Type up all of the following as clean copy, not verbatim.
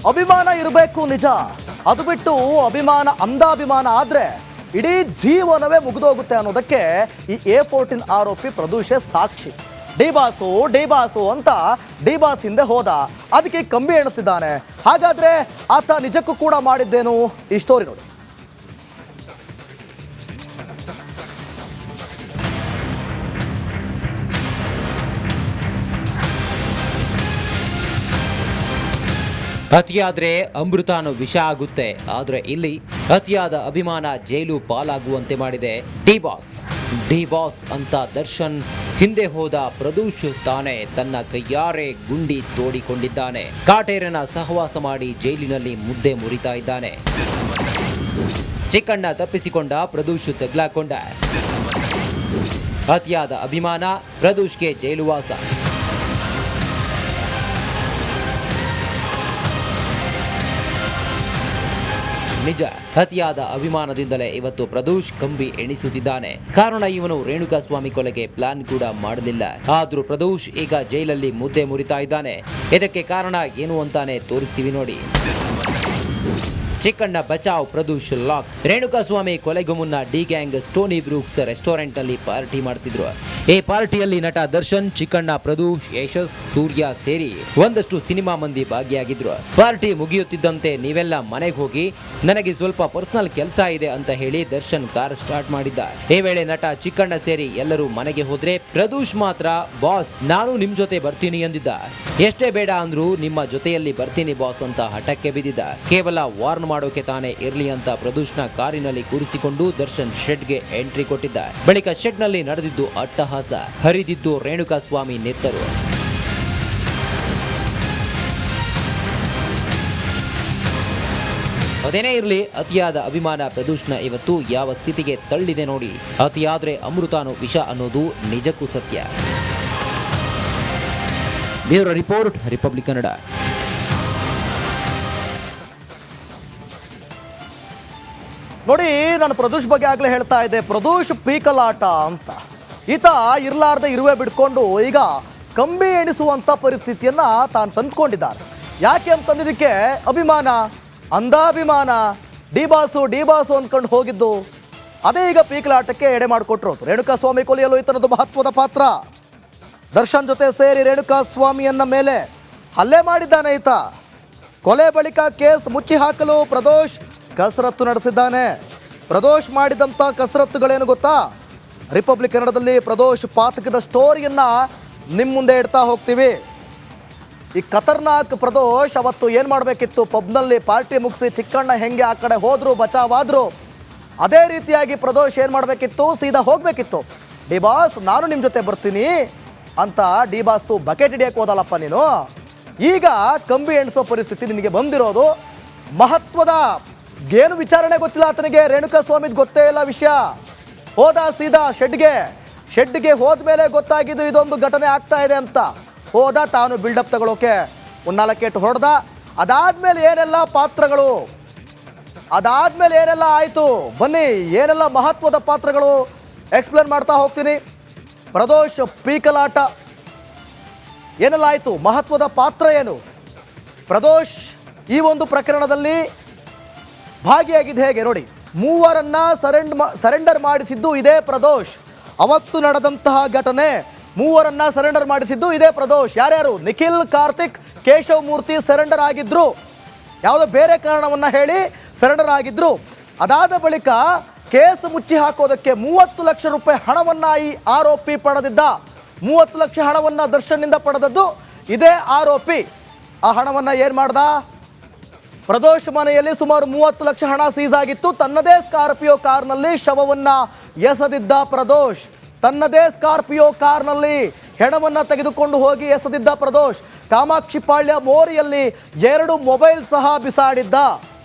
ಅಭಿಮಾನ ಇರಬೇಕು ನಿಜ, ಅದು ಬಿಟ್ಟು ಅಭಿಮಾನ ಅಂಧಾಭಿಮಾನ ಆದ್ರೆ ಇಡೀ ಜೀವನವೇ ಮುಗಿದೋಗುತ್ತೆ ಅನ್ನೋದಕ್ಕೆ ಈ A14 ಆರೋಪಿ ಪ್ರದೂಷೆ ಸಾಕ್ಷಿ. ಡಿಬಾಸು ಅಂತ ಡಿಬಾಸ್ ಹಿಂದೆ ಹೋದ, ಅದಕ್ಕೆ ಕಂಬಿ ಎಣಿಸ್ತಿದ್ದಾನೆ. ಹಾಗಾದ್ರೆ ಆತ ನಿಜಕ್ಕೂ ಕೂಡ ಮಾಡಿದ್ದೇನು? ಈ ಸ್ಟೋರಿ ನೋಡಿ. ಅತಿಯಾದ್ರೆ ಅಮೃತಾನು ವಿಷ ಆಗುತ್ತೆ. ಆದ್ರೆ ಇಲ್ಲಿ ಅತಿಯಾದ ಅಭಿಮಾನ ಜೈಲು ಪಾಲಾಗುವಂತೆ ಮಾಡಿದೆ ಡಿಬಾಸ್ ಅಂತ ದರ್ಶನ್ ಹಿಂದೆ ಹೋದ ಪ್ರದೂಷ್ ತಾನೇ ತನ್ನ ಕೈಯಾರೆ ಗುಂಡಿ ತೋಡಿಕೊಂಡಿದ್ದಾನೆ. ಕಾಟೇರನ ಸಹವಾಸ ಮಾಡಿ ಜೈಲಿನಲ್ಲಿ ಮುದ್ದೆ ಮುರಿತಾ ಇದ್ದಾನೆ. ಚಿಕ್ಕಣ್ಣ ತಪ್ಪಿಸಿಕೊಂಡ, ಪ್ರದೂಷ್ ತಗ್ಲಾಕೊಂಡ. ಅತಿಯಾದ ಅಭಿಮಾನ, ಪ್ರದೂಷ್ಗೆ ಜೈಲುವಾಸ. ನಿಜ, ಅತಿಯಾದ ಅಭಿಮಾನದಿಂದಲೇ ಇವತ್ತು ಪ್ರದೂಷ್ ಕಂಬಿ ಎಣಿಸುತ್ತಿದ್ದಾನೆ. ಕಾರಣ ಇವನು ರೇಣುಕಾಸ್ವಾಮಿ ಕೊಲೆಗೆ ಪ್ಲಾನ್ ಕೂಡ ಮಾಡಲಿಲ್ಲ. ಆದ್ರೂ ಪ್ರದೂಷ್ ಈಗ ಜೈಲಲ್ಲಿ ಮುದ್ದೆ ಮುರಿತಾ ಇದ್ದಾನೆ. ಇದಕ್ಕೆ ಕಾರಣ ಏನು ಅಂತಾನೆ ತೋರಿಸ್ತೀವಿ ನೋಡಿ. ಚಿಕ್ಕಣ್ಣ ಬಚಾವ್, ಪ್ರದೂಷ್ ಲಾಕ್. ರೇಣುಕಾಸ್ವಾಮಿ ಕೊಲೆಗೂ ಮುನ್ನ D gang Stony Brooks restaurant ನಲ್ಲಿ ಪಾರ್ಟಿ ಮಾಡ್ತಿದ್ರು. ಈ ಪಾರ್ಟಿಯಲ್ಲಿ ನಟ ದರ್ಶನ್, ಚಿಕ್ಕಣ್ಣ, ಪ್ರದೂಷ್, ಯಶಸ್, ಸೂರ್ಯ ಸೇರಿ ಒಂದಷ್ಟು ಸಿನಿಮಾ ಮಂದಿ ಭಾಗಿಯಾಗಿದ್ರು. ಪಾರ್ಟಿ ಮುಗಿಯುತ್ತಿದ್ದಂತೆ ನೀವೆಲ್ಲ ಮನೆಗೆ ಹೋಗಿ, ನನಗೆ ಸ್ವಲ್ಪ ಪರ್ಸನಲ್ ಕೆಲಸ ಇದೆ ಅಂತ ಹೇಳಿ ದರ್ಶನ್ ಕಾರ್ ಸ್ಟಾರ್ಟ್ ಮಾಡಿದ್ದ. ಈ ವೇಳೆ ನಟ ಚಿಕ್ಕಣ್ಣ ಸೇರಿ ಎಲ್ಲರೂ ಮನೆಗೆ ಹೋದ್ರೆ ಪ್ರದೂಷ್ ಮಾತ್ರ ಬಾಸ್ ನಾನು ನಿಮ್ ಜೊತೆ ಬರ್ತೀನಿ ಎಂದಿದ್ದ. ಎಷ್ಟೇ ಬೇಡ ಅಂದ್ರೂ ನಿಮ್ಮ ಜೊತೆಯಲ್ಲಿ ಬರ್ತೀನಿ ಬಾಸ್ ಅಂತ ಹಠಕ್ಕೆ ಬಿದ್ದಿದ್ದ. ಕೇವಲ ವಾರ್ನ್ ಮಾಡೋಕೆ ತಾನೇ ಇರ್ಲಿ ಅಂತ ಪ್ರದೂಷ್ನ ಕಾರಿನಲ್ಲಿ ಕೂರಿಸಿಕೊಂಡು ದರ್ಶನ್ ಶೆಡ್ಗೆ ಎಂಟ್ರಿ ಕೊಟ್ಟಿದ್ದ. ಬಳಿಕ ಶೆಡ್ ನಲ್ಲಿ ನಡೆದಿದ್ದು ಅಟ್ಟಹಾಸ, ಹರಿದಿದ್ದು ರೇಣುಕಾಸ್ವಾಮಿ ನೆತ್ತರು. ಅದೇನೇ ಇರಲಿ, ಅತಿಯಾದ ಅಭಿಮಾನ ಪ್ರದೂಷ್ನ ಇವತ್ತು ಯಾವ ಸ್ಥಿತಿಗೆ ತಳ್ಳಿದೆ ನೋಡಿ. ಅತಿಯಾದ್ರೆ ಅಮೃತಾನು ವಿಷ ಅನ್ನೋದು ನಿಜಕ್ಕೂ ಸತ್ಯ. Bureau report, republic Kannada. ನೋಡಿ, ನಾನು ಪ್ರದೂಷ್ ಬಗ್ಗೆ ಆಗ್ಲೇ ಹೇಳ್ತಾ ಇದ್ದೆ, ಪ್ರದೂಷ್ ಪೀಕಲಾಟ ಅಂತ. ಈತ ಇರ್ಲಾರ್ದೆ ಇರುವೆ ಬಿಡ್ಕೊಂಡು ಈಗ ಕಂಬಿ ಎಣಿಸುವಂತ ಪರಿಸ್ಥಿತಿಯನ್ನ ತಾನು ತಂದ್ಕೊಂಡಿದ್ದಾರೆ. ಯಾಕೆ ಅಂತಂದಿದ್ದಕ್ಕೆ ಅಭಿಮಾನ, ಅಂಧಾಭಿಮಾನ, ಡಿಬಾಸು ಅಂದ್ಕೊಂಡು ಹೋಗಿದ್ದು ಅದೇ ಈಗ ಪೀಕಲಾಟಕ್ಕೆ ಎಡೆ ಮಾಡಿಕೊಟ್ರು. ರೇಣುಕಾಸ್ವಾಮಿ ಕೊಲೆಯಲ್ಲೂ ಈತನದು ಮಹತ್ವದ ಪಾತ್ರ. ದರ್ಶನ್ ಜೊತೆ ಸೇರಿ ರೇಣುಕಾಸ್ವಾಮಿಯನ್ನ ಮೇಲೆ ಹಲ್ಲೆ ಮಾಡಿದ್ದಾನೆ ಈತ. ಕೊಲೆ ಬಳಿಕ ಕೇಸ್ ಮುಚ್ಚಿ ಹಾಕಲು ಪ್ರದೋಷ್ ಕಸರತ್ತು ನಡೆಸಿದ್ದಾನೆ. ಪ್ರದೋಷ್ ಮಾಡಿದಂಥ ಕಸರತ್ತುಗಳೇನು ಗೊತ್ತಾ? ರಿಪಬ್ಲಿಕ್ ಕನ್ನಡದಲ್ಲಿ ಪ್ರದೋಷ್ ಪಾತಕದ ಸ್ಟೋರಿಯನ್ನ ನಿಮ್ಮ ಮುಂದೆ ಇಡ್ತಾ ಹೋಗ್ತೀವಿ. ಈ ಖತರ್ನಾಕ್ ಪ್ರದೋಷ್ ಅವತ್ತು ಏನು ಮಾಡಬೇಕಿತ್ತು? ಪಬ್ನಲ್ಲಿ ಪಾರ್ಟಿ ಮುಗಿಸಿ ಚಿಕ್ಕಣ್ಣ ಹೆಂಗೆ ಆ ಕಡೆ ಹೋದ್ರು, ಬಚಾವಾದ್ರು, ಅದೇ ರೀತಿಯಾಗಿ ಪ್ರದೋಷ್ ಏನು ಮಾಡಬೇಕಿತ್ತು? ಸೀದಾ ಹೋಗಬೇಕಿತ್ತು. ಡಿಬಾಸ್ ನಾನು ನಿಮ್ಮ ಜೊತೆ ಬರ್ತೀನಿ ಅಂತ. ಡಿಬಾಸ್ತು ಬಕೆಟ್ ಹಿಡಿಯಕ್ಕೆ ಹೋದಲ್ಲಪ್ಪ ನೀನು. ಈಗ ಕಂಬಿ ಎಣಿಸೋ ಪರಿಸ್ಥಿತಿ ನಿನಗೆ ಬಂದಿರೋದು. ಮಹತ್ವದ ಏನು ವಿಚಾರಣೆ ಗೊತ್ತಿಲ್ಲ ಆತನಿಗೆ, ರೇಣುಕಾಸ್ವಾಮಿದ್ ಗೊತ್ತೇ ಇಲ್ಲ ವಿಷಯ. ಹೋದ ಸೀದಾ ಶೆಡ್ಗೆ ಹೋದ್ಮೇಲೆ ಗೊತ್ತಾಗಿದ್ದು ಇದೊಂದು ಘಟನೆ ಆಗ್ತಾ ಇದೆ ಅಂತ. ಹೋದ, ತಾನು ಬಿಲ್ಡಪ್ ತಗೊಳ್ಳೋಕೆ ಒಂದು 4 ಏಟು ಹೊಡೆದ. ಅದಾದ್ಮೇಲೆ ಏನೆಲ್ಲ ಪಾತ್ರಗಳು, ಅದಾದ್ಮೇಲೆ ಏನೆಲ್ಲ ಆಯಿತು, ಬನ್ನಿ ಏನೆಲ್ಲ ಮಹತ್ವದ ಪಾತ್ರಗಳು ಎಕ್ಸ್ಪ್ಲೇನ್ ಮಾಡ್ತಾ ಹೋಗ್ತೀನಿ. ಪ್ರದೋಷ್ ಪೀಕಲಾಟ ಏನೆಲ್ಲ ಆಯಿತು, ಮಹತ್ವದ ಪಾತ್ರ ಏನು, ಪ್ರದೋಷ್ ಈ ಒಂದು ಪ್ರಕರಣದಲ್ಲಿ ಭಾಗಿಯಾಗಿದ್ದು ಹೇಗೆ ನೋಡಿ. 3 ಸರೆಂಡರ್ ಮಾಡಿಸಿದ್ದು ಇದೇ ಪ್ರದೋಷ್. ಅವತ್ತು ನಡೆದಂತಹ ಘಟನೆ, 3 ಸರೆಂಡರ್ ಮಾಡಿಸಿದ್ದು ಇದೇ ಪ್ರದೋಷ್. ಯಾರ್ಯಾರು? ನಿಖಿಲ್, ಕಾರ್ತಿಕ್, ಕೇಶವ್ ಮೂರ್ತಿ ಸರೆಂಡರ್ ಆಗಿದ್ರು. ಯಾವುದೋ ಬೇರೆ ಕಾರಣವನ್ನ ಹೇಳಿ ಸರೆಂಡರ್ ಆಗಿದ್ರು. ಅದಾದ ಬಳಿಕ ಕೇಸ್ ಮುಚ್ಚಿ ಹಾಕೋದಕ್ಕೆ 30 ಲಕ್ಷ ರೂಪಾಯಿ ಹಣವನ್ನ ಈ ಆರೋಪಿ ಪಡೆದಿದ್ದ. 30 ಲಕ್ಷ ಹಣವನ್ನ ದರ್ಶನ್ನಿಂದ ಪಡೆದದ್ದು ಇದೇ ಆರೋಪಿ. ಆ ಹಣವನ್ನ ಏನ್ ಮಾಡ್ದ? ಪ್ರದೋಷ್ ಮನೆಯಲ್ಲಿ ಸುಮಾರು 30 ಲಕ್ಷ ಹಣ ಸೀಸ್ ಆಗಿತ್ತು. ತನ್ನದೇ ಸ್ಕಾರ್ಪಿಯೋ ಕಾರ್ನಲ್ಲಿ ಶವವನ್ನ ಎಸೆದಿದ್ದ ಪ್ರದೋಷ್. ತನ್ನದೇ ಸ್ಕಾರ್ಪಿಯೋ ಕಾರ್ನಲ್ಲಿ ಹೆಣವನ್ನ ತೆಗೆದುಕೊಂಡು ಹೋಗಿ ಎಸೆದಿದ್ದ ಪ್ರದೋಷ್. ಕಾಮಾಕ್ಷಿ ಪಾಳ್ಯ ಮೋರಿಯಲ್ಲಿ 2 ಮೊಬೈಲ್ ಸಹ ಬಿಸಾಡಿದ್ದ.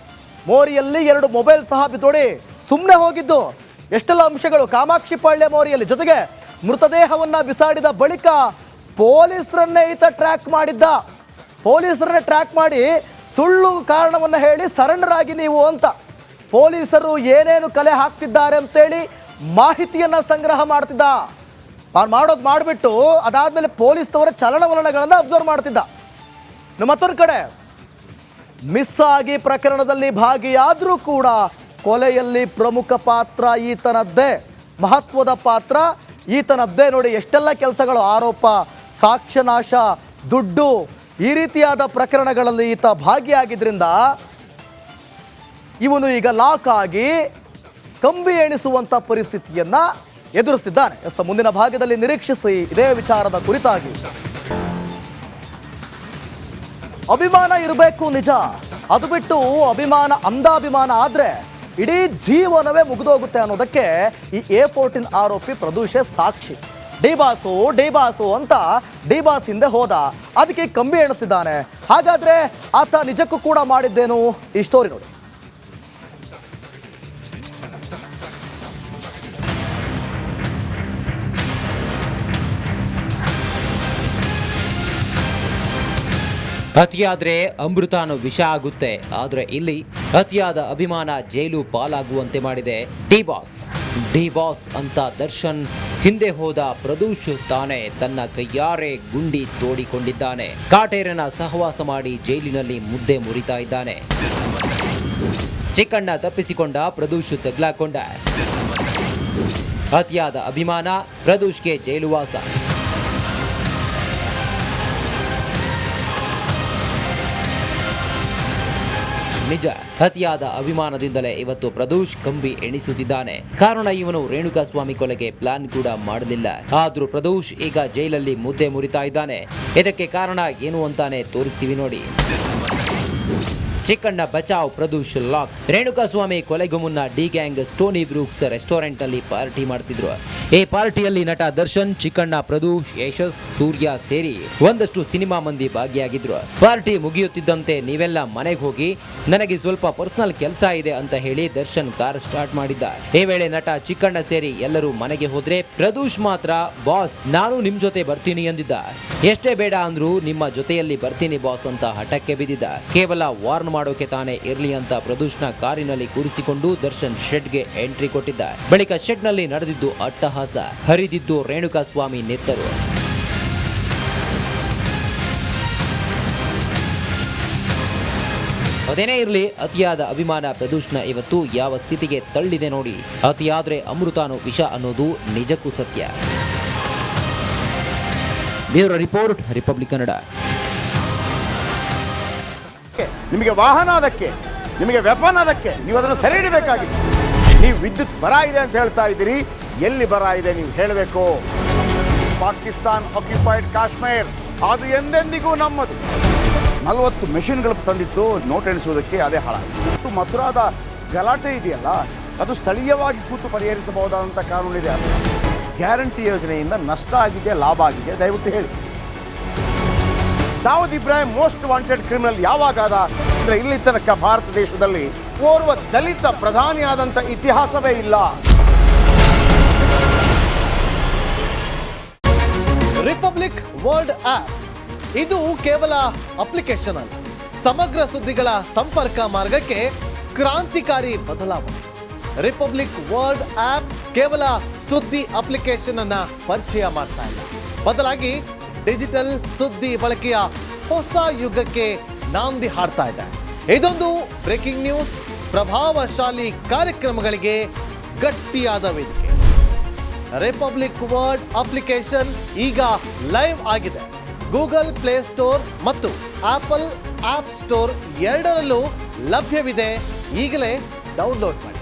ಮೋರಿಯಲ್ಲಿ 2 ಮೊಬೈಲ್ ಸಹ ನೋಡಿ, ಸುಮ್ಮನೆ ಹೋಗಿದ್ದು ಎಷ್ಟೆಲ್ಲ ಅಂಶಗಳು. ಕಾಮಾಕ್ಷಿ ಪಾಳ್ಯ ಮೋರಿಯಲ್ಲಿ, ಜೊತೆಗೆ ಮೃತದೇಹವನ್ನ ಬಿಸಾಡಿದ ಬಳಿಕ ಪೊಲೀಸರನ್ನೇ ಈತ ಟ್ರ್ಯಾಕ್ ಮಾಡಿದ್ದ. ಪೊಲೀಸರನ್ನೇ ಟ್ರ್ಯಾಕ್ ಮಾಡಿ ಸುಳ್ಳು ಕಾರಣವನ್ನ ಹೇಳಿ ಸರೆಂಡರ್ ಆಗಿ ನೀವು ಅಂತ ಪೊಲೀಸರು ಏನೇನು ಕಲೆ ಹಾಕ್ತಿದ್ದಾರೆ ಅಂತೇಳಿ ಮಾಹಿತಿಯನ್ನ ಸಂಗ್ರಹ ಮಾಡ್ತಿದ್ದ. ಮಾಡೋದು ಮಾಡಿಬಿಟ್ಟು ಅದಾದ್ಮೇಲೆ ಪೊಲೀಸ್ನವರ ಚಲನವಲನಗಳನ್ನು ಅಬ್ಸರ್ವ್ ಮಾಡ್ತಿದ್ದ. ಮತ್ತೊಂದು ಕಡೆ ಮಿಸ್ ಆಗಿ ಪ್ರಕರಣದಲ್ಲಿ ಭಾಗಿಯಾದರೂ ಕೂಡ ಕೊಲೆಯಲ್ಲಿ ಪ್ರಮುಖ ಪಾತ್ರ ಈತನದ್ದೇ, ಮಹತ್ವದ ಪಾತ್ರ ಈತನದ್ದೇ. ನೋಡಿ ಎಷ್ಟೆಲ್ಲ ಕೆಲಸಗಳು, ಆರೋಪ, ಸಾಕ್ಷ್ಯನಾಶ, ದುಡ್ಡು, ಈ ರೀತಿಯಾದ ಪ್ರಕರಣಗಳಲ್ಲಿ ಈತ ಭಾಗಿಯಾಗಿದ್ದರಿಂದ ಇವನು ಈಗ ಲಾಕ್ ಆಗಿ ಕಂಬಿ ಎಣಿಸುವಂಥ ಪರಿಸ್ಥಿತಿಯನ್ನು ಎದುರಿಸ್ತಿದ್ದಾನೆ. ಮುಂದಿನ ಭಾಗದಲ್ಲಿ ನಿರೀಕ್ಷಿಸಿ ಇದೇ ವಿಚಾರದ ಕುರಿತಾಗಿ. ಅಭಿಮಾನ ಇರಬೇಕು ನಿಜ, ಅದು ಬಿಟ್ಟು ಅಭಿಮಾನ ಅಂಧಾಭಿಮಾನ ಆದರೆ ಇಡೀ ಜೀವನವೇ ಮುಗಿದೋಗುತ್ತೆ ಅನ್ನೋದಕ್ಕೆ ಈ A14 ಆರೋಪಿ ಪ್ರದೂಷೆ ಸಾಕ್ಷಿ. ಡಿಬಾಸು ಅಂತ ಡಿಬಾಸ್ ಹಿಂದೆ ಹೋದ, ಅದಕ್ಕೆ ಕಂಬಿ ಎಣಿಸ್ತಿದ್ದಾನೆ. ಹಾಗಾದ್ರೆ ಆತ ನಿಜಕ್ಕೂ ಕೂಡ ಮಾಡಿದ್ದೇನು? ಈ ಸ್ಟೋರಿ ನೋಡಿ. ಅತಿಯಾದ್ರೆ ಅಮೃತಾನು ವಿಷ ಆಗುತ್ತೆ. ಆದ್ರೆ ಇಲ್ಲಿ ಅತಿಯಾದ ಅಭಿಮಾನ ಜೈಲು ಪಾಲಾಗುವಂತೆ ಮಾಡಿದೆ ಡಿಬಾಸ್ ಅಂತ ದರ್ಶನ್ ಹಿಂದೆ ಹೋದ ಪ್ರದೂಷ್ ತಾನೇ ತನ್ನ ಕೈಯಾರೆ ಗುಂಡಿ ತೋಡಿಕೊಂಡಿದ್ದಾನೆ. ಕಾಟೇರನ ಸಹವಾಸ ಮಾಡಿ ಜೈಲಿನಲ್ಲಿ ಮುದ್ದೆ ಮುರಿತಾ ಇದ್ದಾನೆ. ಚಿಕ್ಕಣ್ಣ ತಪ್ಪಿಸಿಕೊಂಡ, ಪ್ರದೂಷ್ ತಗ್ಲಾಕೊಂಡ. ಅತಿಯಾದ ಅಭಿಮಾನ, ಪ್ರದೂಷ್ಗೆ ಜೈಲುವಾಸ. ನಿಜ, ಅತಿಯಾದ ಅಭಿಮಾನದಿಂದಲೇ ಇವತ್ತು ಪ್ರದೂಷ್ ಕಂಬಿ ಎಣಿಸುತ್ತಿದ್ದಾನೆ. ಕಾರಣ ಇವನು ರೇಣುಕಾಸ್ವಾಮಿ ಕೊಲೆಗೆ ಪ್ಲಾನ್ ಕೂಡ ಮಾಡಲಿಲ್ಲ. ಆದ್ರೂ ಪ್ರದೂಷ್ ಈಗ ಜೈಲಲ್ಲಿ ಮುದ್ದೆ ಮುರಿತಾ ಇದ್ದಾನೆ. ಇದಕ್ಕೆ ಕಾರಣ ಏನು ಅಂತಾನೆ ತೋರಿಸ್ತೀವಿ ನೋಡಿ. ಚಿಕ್ಕಣ್ಣ ಬಚಾವ್, ಪ್ರದೂಷ್ ಲಾಕ್. ರೇಣುಕಾಸ್ವಾಮಿ ಕೊಲೆಗೂ ಮುನ್ನ D gang Stony Brooks restaurant ಅಲ್ಲಿ ಪಾರ್ಟಿ ಮಾಡ್ತಿದ್ರು. ಈ ಪಾರ್ಟಿಯಲ್ಲಿ ನಟ ದರ್ಶನ್, ಚಿಕ್ಕಣ್ಣ, ಪ್ರದೂಷ್, ಯಶಸ್, ಸೂರ್ಯ ಸೇರಿ ಒಂದಷ್ಟು ಸಿನಿಮಾ ಮಂದಿ ಭಾಗಿಯಾಗಿದ್ರು. ಪಾರ್ಟಿ ಮುಗಿಯುತ್ತಿದ್ದಂತೆ ನೀವೆಲ್ಲ ಮನೆಗೆ ಹೋಗಿ, ನನಗೆ ಸ್ವಲ್ಪ ಪರ್ಸನಲ್ ಕೆಲಸ ಇದೆ ಅಂತ ಹೇಳಿ ದರ್ಶನ್ ಕಾರ್ ಸ್ಟಾರ್ಟ್ ಮಾಡಿದ್ದ. ಈ ವೇಳೆ ನಟ ಚಿಕ್ಕಣ್ಣ ಸೇರಿ ಎಲ್ಲರೂ ಮನೆಗೆ ಹೋದ್ರೆ ಪ್ರದೂಷ್ ಮಾತ್ರ ಬಾಸ್ ನಾನು ನಿಮ್ ಜೊತೆ ಬರ್ತೀನಿ ಎಂದಿದ್ದ. ಎಷ್ಟೇ ಬೇಡ ಅಂದ್ರೂ ನಿಮ್ಮ ಜೊತೆಯಲ್ಲಿ ಬರ್ತೀನಿ ಬಾಸ್ ಅಂತ ಹಠಕ್ಕೆ ಬಿದ್ದಿದ್ದ. ಕೇವಲ ವಾರ್ನ್ ಮಾಡೋಕೆ ತಾನೇ ಇರ್ಲಿ ಅಂತ ಪ್ರದೂಷ್ನ ಕಾರಿನಲ್ಲಿ ಕೂರಿಸಿಕೊಂಡು ದರ್ಶನ್ ಶೆಡ್ಗೆ ಎಂಟ್ರಿ ಕೊಟ್ಟಿದ್ದ. ಬಳಿಕ ಶೆಡ್ ನಲ್ಲಿ ನಡೆದಿದ್ದು ಅಟ್ಟಹಾಸ, ಹರಿದಿದ್ದು ರೇಣುಕಾಸ್ವಾಮಿ ನೆತ್ತರು. ಅದೇನೇ ಇರಲಿ, ಅತಿಯಾದ ಅಭಿಮಾನ ಪ್ರದೂಷ್ನ ಇವತ್ತು ಯಾವ ಸ್ಥಿತಿಗೆ ತಳ್ಳಿದೆ ನೋಡಿ. ಅತಿಯಾದ್ರೆ ಅಮೃತಾನು ವಿಷ ಅನ್ನೋದು ನಿಜಕ್ಕೂ ಸತ್ಯ. Bureau report, republic Kannada. ನಿಮಗೆ ವಾಹನ ಅದಕ್ಕೆ, ನಿಮಗೆ ವೆಪನ್ ಅದಕ್ಕೆ, ನೀವು ಅದನ್ನು ಸೆರೆ ಹಿಡಿಬೇಕಾಗಿತ್ತು. ನೀವು ವಿದ್ಯುತ್ ಬರ ಇದೆ ಅಂತ ಹೇಳ್ತಾ ಇದ್ದೀರಿ, ಎಲ್ಲಿ ಬರ ಇದೆ ನೀವು ಹೇಳಬೇಕು. ಪಾಕಿಸ್ತಾನ್ ಆಕ್ಯುಪೈಡ್ ಕಾಶ್ಮೀರ್ ಅದು ಎಂದೆಂದಿಗೂ ನಮ್ಮದು. 40 ಮೆಷಿನ್ಗಳು ತಂದಿತ್ತು ನೋಟ್ ಎಣಿಸುವುದಕ್ಕೆ, ಅದೇ ಹಾಳಾಗಿದೆ. ಮಥುರಾದ ಗಲಾಟೆ ಇದೆಯಲ್ಲ, ಅದು ಸ್ಥಳೀಯವಾಗಿ ಕೂತು ಪರಿಹರಿಸಬಹುದಾದಂಥ ಕಾನೂನಿದೆ. ಗ್ಯಾರಂಟಿ ಯೋಜನೆಯಿಂದ ನಷ್ಟ ಆಗಿದೆ, ಲಾಭ ಆಗಿದೆ, ದಯವಿಟ್ಟು ಹೇಳಿ. Dawood Ibrahim most wanted criminal ಯಾವಾಗಾದ ಅಂದರೆ ಇಲ್ಲಿ ತನಕ ಭಾರತ ದೇಶದಲ್ಲಿ ಓರ್ವ ದಲಿತ ಪ್ರಧಾನಿಯಾದಂಥ ಇತಿಹಾಸವೇ ಇಲ್ಲ. ರಿಪಬ್ಲಿಕ್ ವರ್ಲ್ಡ್ ಆಪ್ ಇದು ಕೇವಲ ಅಪ್ಲಿಕೇಶನ್ ಅಲ್ಲ, ಸಮಗ್ರ ಸುದ್ದಿಗಳ ಸಂಪರ್ಕ ಮಾರ್ಗಕ್ಕೆ ಕ್ರಾಂತಿಕಾರಿ ಬದಲಾವಣೆ. ರಿಪಬ್ಲಿಕ್ ವರ್ಲ್ಡ್ ಆಪ್ ಕೇವಲ ಸುದ್ದಿ ಅಪ್ಲಿಕೇಶನ್ ಅನ್ನ ಪರಿಚಯ ಮಾಡ್ತಾ ಇಲ್ಲ, ಬದಲಾಗಿ ಡಿಜಿಟಲ್ ಸುದ್ದಿ ಬಳಕೆಯ ಹೊಸ ಯುಗಕ್ಕೆ ನಾಂದಿ ಹಾಡ್ತಾ ಇದೆ. ಇದೊಂದು ಬ್ರೇಕಿಂಗ್ ನ್ಯೂಸ್, ಪ್ರಭಾವಶಾಲಿ ಕಾರ್ಯಕ್ರಮಗಳಿಗೆ ಗಟ್ಟಿಯಾದ ವೇದಿಕೆ. ರಿಪಬ್ಲಿಕ್ ವರ್ಲ್ಡ್ ಅಪ್ಲಿಕೇಶನ್ ಈಗ ಲೈವ್ ಆಗಿದೆ. ಗೂಗಲ್ ಪ್ಲೇ ಸ್ಟೋರ್ ಮತ್ತು ಆಪಲ್ ಆಪ್ ಸ್ಟೋರ್ ಎರಡರಲ್ಲೂ ಲಭ್ಯವಿದೆ. ಈಗಲೇ ಡೌನ್ಲೋಡ್ ಮಾಡಿ.